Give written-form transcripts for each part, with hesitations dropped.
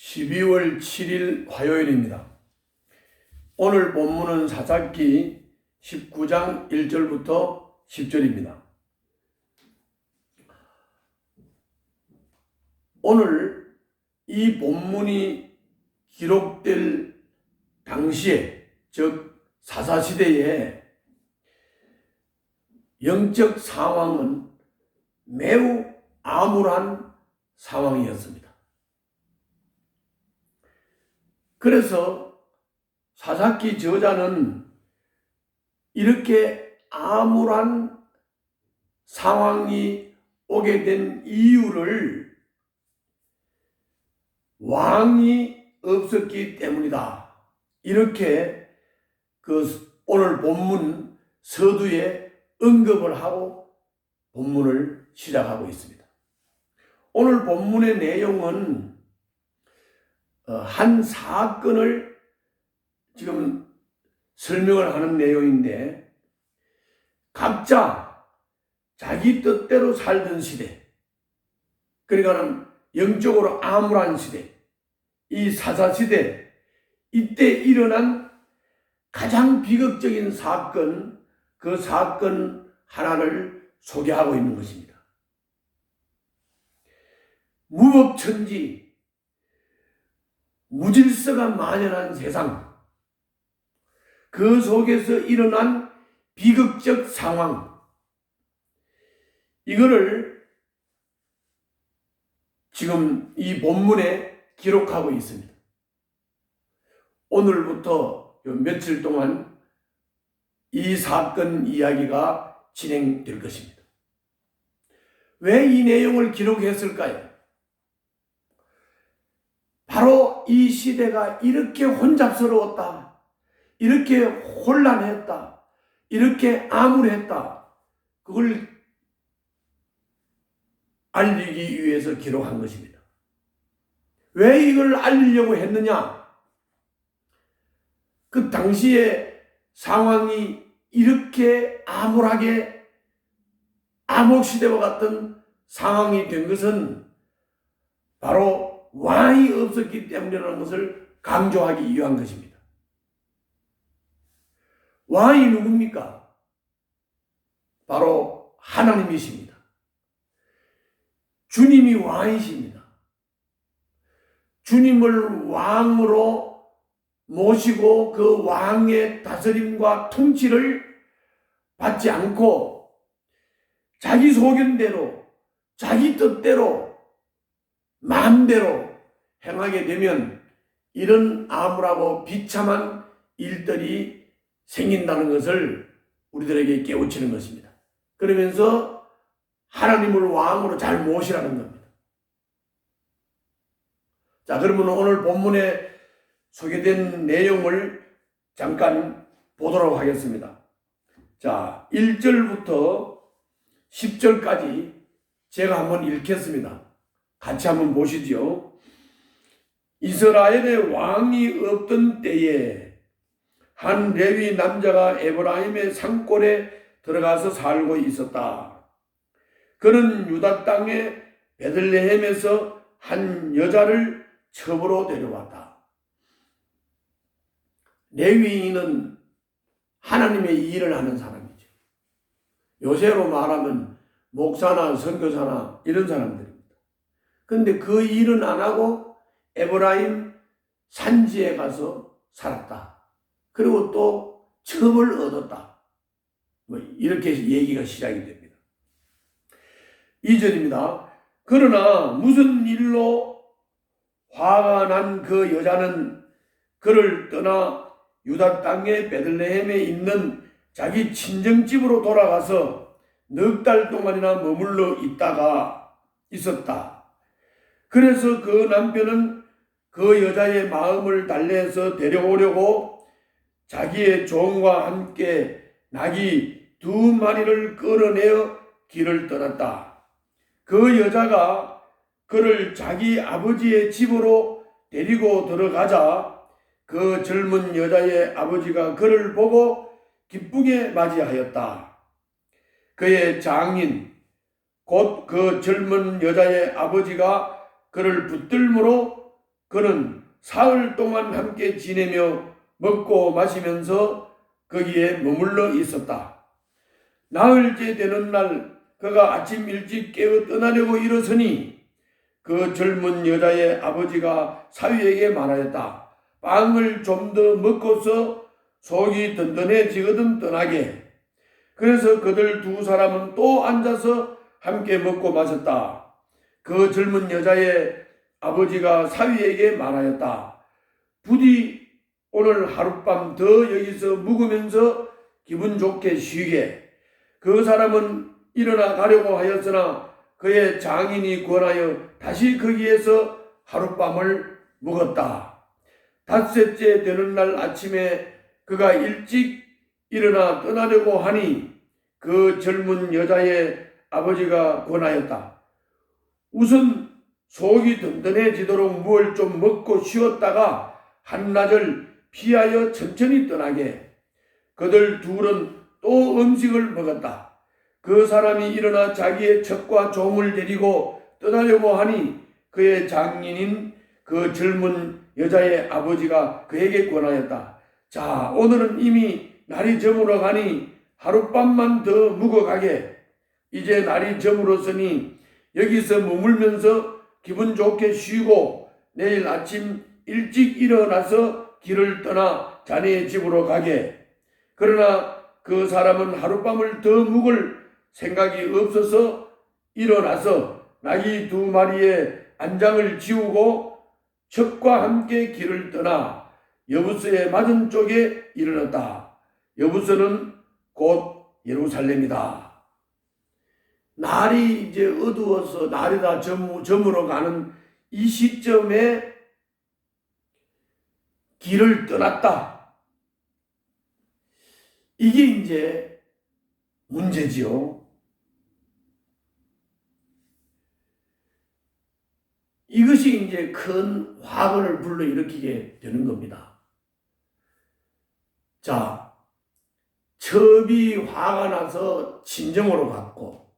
12월 7일 화요일입니다. 오늘 본문은 사사기 19장 1절부터 10절입니다. 오늘 이 본문이 기록될 당시에, 즉 사사시대에 영적 상황은 매우 암울한 상황이었습니다. 그래서 사사기 저자는 이렇게 암울한 상황이 오게 된 이유를 왕이 없었기 때문이다, 이렇게 오늘 본문 서두에 언급을 하고 본문을 시작하고 있습니다. 오늘 본문의 내용은 한 사건을 지금 설명을 하는 내용인데, 각자 자기 뜻대로 살던 시대, 그러니까는 영적으로 암울한 시대, 이 사사시대, 이때 일어난 가장 비극적인 사건, 그 사건 하나를 소개하고 있는 것입니다. 무법천지, 무질서가 만연한 세상, 그 속에서 일어난 비극적 상황, 이거를 지금 이 본문에 기록하고 있습니다. 오늘부터 며칠 동안 이 사건 이야기가 진행될 것입니다. 왜 이 내용을 기록했을까요? 바로 이 시대가 이렇게 혼잡스러웠다, 이렇게 혼란했다, 이렇게 암울했다, 그걸 알리기 위해서 기록한 것입니다. 왜 이걸 알리려고 했느냐? 그 당시의 상황이 이렇게 암울하게 암흑시대와 같은 상황이 된 것은 바로 왕이 없었기 때문이라는 것을 강조하기 위한 것입니다. 왕이 누굽니까? 바로 하나님이십니다. 주님이 왕이십니다. 주님을 왕으로 모시고 그 왕의 다스림과 통치를 받지 않고 자기 소견대로, 자기 뜻대로, 마음대로 행하게 되면 이런 암울하고 비참한 일들이 생긴다는 것을 우리들에게 깨우치는 것입니다. 그러면서 하나님을 왕으로 잘 모시라는 겁니다. 자, 그러면 오늘 본문에 소개된 내용을 잠깐 보도록 하겠습니다. 자, 1절부터 10절까지 제가 한번 읽겠습니다. 같이 한번 보시죠. 이스라엘의 왕이 없던 때에 한 레위 남자가 에브라임의 산골에 들어가서 살고 있었다. 그는 유다 땅의 베들레헴에서 한 여자를 첩으로 데려왔다. 레위인은 하나님의 일을 하는 사람이죠. 요새로 말하면 목사나 선교사나 이런 사람들입니다. 그런데 그 일은 안 하고 에브라임 산지에 가서 살았다. 그리고 또 첩을 얻었다. 이렇게 얘기가 시작이 됩니다. 2절입니다. 그러나 무슨 일로 화가 난 그 여자는 그를 떠나 유다 땅의 베들레헴에 있는 자기 친정집으로 돌아가서 넉 달 동안이나 머물러 있었다. 그래서 그 남편은 그 여자의 마음을 달래서 데려오려고 자기의 종과 함께 나귀 2마리를 끌어내어 길을 떠났다. 그 여자가 그를 자기 아버지의 집으로 데리고 들어가자 그 젊은 여자의 아버지가 그를 보고 기쁘게 맞이하였다. 그의 장인, 곧 그 젊은 여자의 아버지가 그를 붙들므로 그는 사흘 동안 함께 지내며 먹고 마시면서 거기에 머물러 있었다. 나흘째 되는 날 그가 아침 일찍 깨어 떠나려고 일어서니 그 젊은 여자의 아버지가 사위에게 말하였다. 빵을 좀 더 먹고서 속이 든든해지거든 떠나게. 그래서 그들 두 사람은 또 앉아서 함께 먹고 마셨다. 그 젊은 여자의 아버지가 사위에게 말하였다. 부디 오늘 하룻밤 더 여기서 묵으면서 기분 좋게 쉬게. 그 사람은 일어나 가려고 하였으나 그의 장인이 권하여 다시 거기에서 하룻밤을 묵었다. 닷새째 되는 날 아침에 그가 일찍 일어나 떠나려고 하니 그 젊은 여자의 아버지가 권하였다. 우선 속이 든든해지도록 무엇을 좀 먹고 쉬었다가 한낮을 피하여 천천히 떠나게. 그들 둘은 또 음식을 먹었다. 그 사람이 일어나 자기의 첩과 종을 데리고 떠나려고 하니 그의 장인인 그 젊은 여자의 아버지가 그에게 권하였다. 자, 오늘은 이미 날이 저물어 가니 하룻밤만 더 묵어가게. 이제 날이 저물었으니 여기서 머물면서 기분 좋게 쉬고 내일 아침 일찍 일어나서 길을 떠나 자네의 집으로 가게. 그러나 그 사람은 하룻밤을 더 묵을 생각이 없어서 일어나서 나귀 두 마리의 안장을 지우고 첩과 함께 길을 떠나 여부서의 맞은쪽에 이르렀다. 여부서는 곧 예루살렘이다. 날이 이제 어두워서 날이 다 저물어 가는 이 시점에 길을 떠났다. 이게 이제 문제지요. 이것이 이제 큰 화근을 불러일으키게 되는 겁니다. 자, 첩이 화가 나서 친정으로 갔고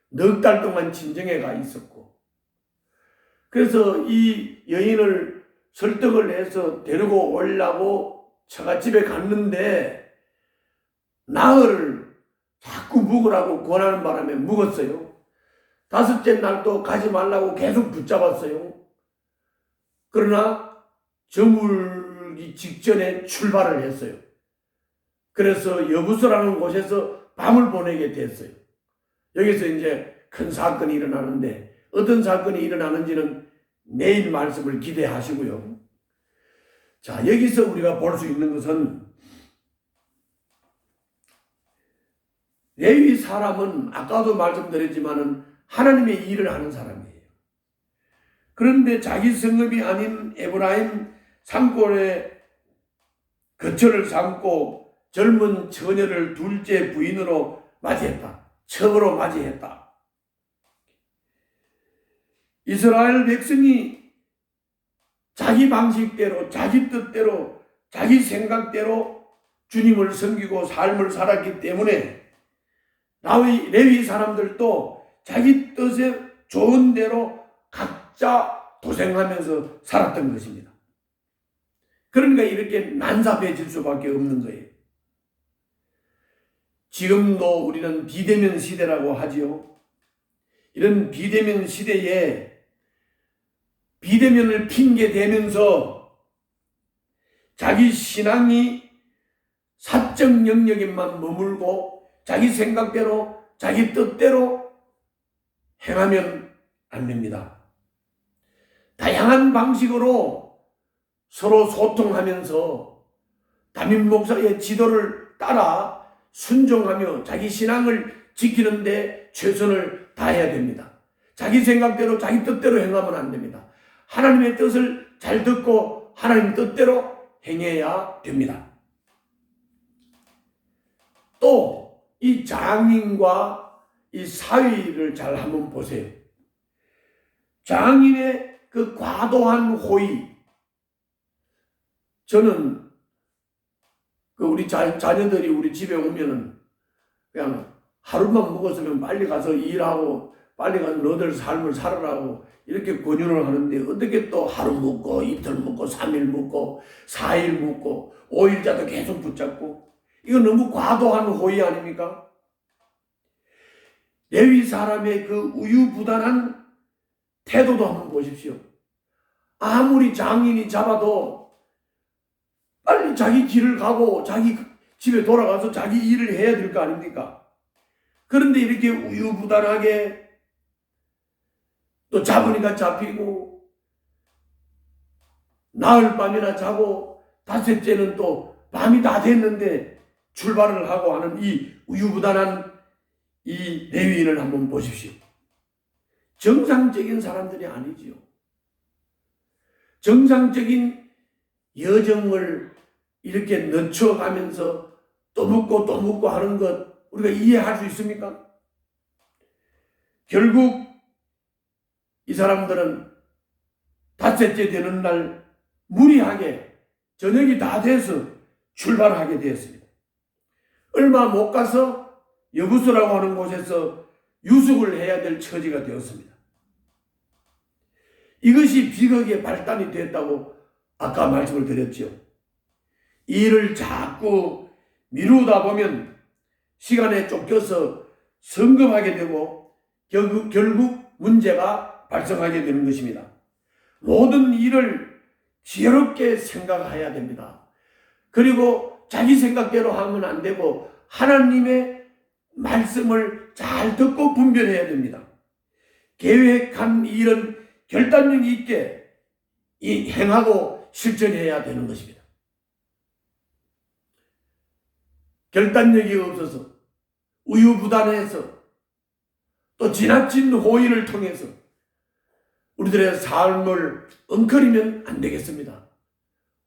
넉 달 동안 친정에 가 있었고, 그래서 이 여인을 설득을 해서 데리고 오려고 처갓집에 갔는데 나흘을 자꾸 묵으라고 권하는 바람에 묵었어요. 다섯째 날도 가지 말라고 계속 붙잡았어요. 그러나 저물기 직전에 출발을 했어요. 그래서 여부서라는 곳에서 밤을 보내게 됐어요. 여기서 이제 큰 사건이 일어나는데 어떤 사건이 일어나는지는 내일 말씀을 기대하시고요. 자, 여기서 우리가 볼 수 있는 것은 레위 사람은 아까도 말씀드렸지만은 하나님의 일을 하는 사람이에요. 그런데 자기 성읍이 아닌 에브라임 산골에 거처를 삼고 젊은 처녀를 둘째 부인으로 맞이했다. 첩으로 맞이했다. 이스라엘 백성이 자기 방식대로, 자기 뜻대로, 자기 생각대로 주님을 섬기고 삶을 살았기 때문에 레위 사람들도 자기 뜻에 좋은 대로 각자 도생하면서 살았던 것입니다. 그러니까 이렇게 난잡해질 수밖에 없는 거예요. 지금도 우리는 비대면 시대라고 하지요. 이런 비대면 시대에 비대면을 핑계대면서 자기 신앙이 사적 영역에만 머물고 자기 생각대로 자기 뜻대로 행하면 안 됩니다. 다양한 방식으로 서로 소통하면서 담임 목사의 지도를 따라 순종하며 자기 신앙을 지키는데 최선을 다해야 됩니다. 자기 생각대로 자기 뜻대로 행하면 안 됩니다. 하나님의 뜻을 잘 듣고 하나님 뜻대로 행해야 됩니다. 또 이 장인과 이 사위를 잘 한번 보세요. 장인의 그 과도한 호의. 저는 우리 자녀들이 우리 집에 오면은 그냥 하루만 먹었으면 빨리 가서 일하고 빨리 가서 너들 삶을 살아라고 이렇게 권유를 하는데 어떻게 또 하루 묵고 이틀 묵고 3일 묵고 4일 묵고 5일자도 계속 붙잡고 이거 너무 과도한 호의 아닙니까? 레위 사람의 그 우유부단한 태도도 한번 보십시오. 아무리 장인이 잡아도 빨리 자기 길을 가고 자기 집에 돌아가서 자기 일을 해야 될 거 아닙니까? 그런데 이렇게 우유부단하게 또 잡으니까 잡히고 나흘 밤이나 자고 닷새째는 또 밤이 다 됐는데 출발을 하고 하는 이 우유부단한 이 레위인을 한번 보십시오. 정상적인 사람들이 아니지요. 정상적인 여정을 이렇게 늦춰가면서 또 묻고 하는 것 우리가 이해할 수 있습니까? 결국 이 사람들은 닷새째 되는 날 무리하게 저녁이 다 돼서 출발하게 되었습니다. 얼마 못 가서 여부수라고 하는 곳에서 유숙을 해야 될 처지가 되었습니다. 이것이 비극의 발단이 됐다고 아까 말씀을 드렸죠. 일을 자꾸 미루다 보면 시간에 쫓겨서 성급하게 되고 결국 문제가 발생하게 되는 것입니다. 모든 일을 지혜롭게 생각해야 됩니다. 그리고 자기 생각대로 하면 안 되고 하나님의 말씀을 잘 듣고 분별해야 됩니다. 계획한 일은 결단력 있게 행하고 실천해야 되는 것입니다. 결단력이 없어서 우유부단해서 또 지나친 호의를 통해서 우리들의 삶을 엉클이면 안 되겠습니다.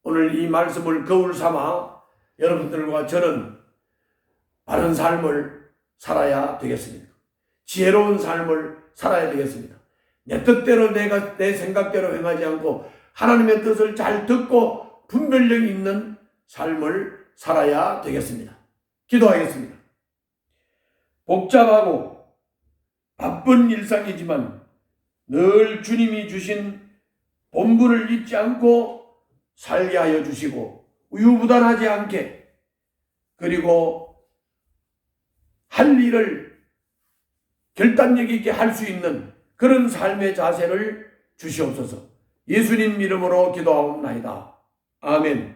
오늘 이 말씀을 거울 삼아 여러분들과 저는 바른 삶을 살아야 되겠습니다. 지혜로운 삶을 살아야 되겠습니다. 내 뜻대로 내 생각대로 행하지 않고 하나님의 뜻을 잘 듣고 분별력 있는 삶을 살아야 되겠습니다. 기도하겠습니다. 복잡하고 바쁜 일상이지만 늘 주님이 주신 본분을 잊지 않고 살게 하여 주시고 우유부단하지 않게 그리고 할 일을 결단력 있게 할 수 있는 그런 삶의 자세를 주시옵소서. 예수님 이름으로 기도하옵나이다. 아멘.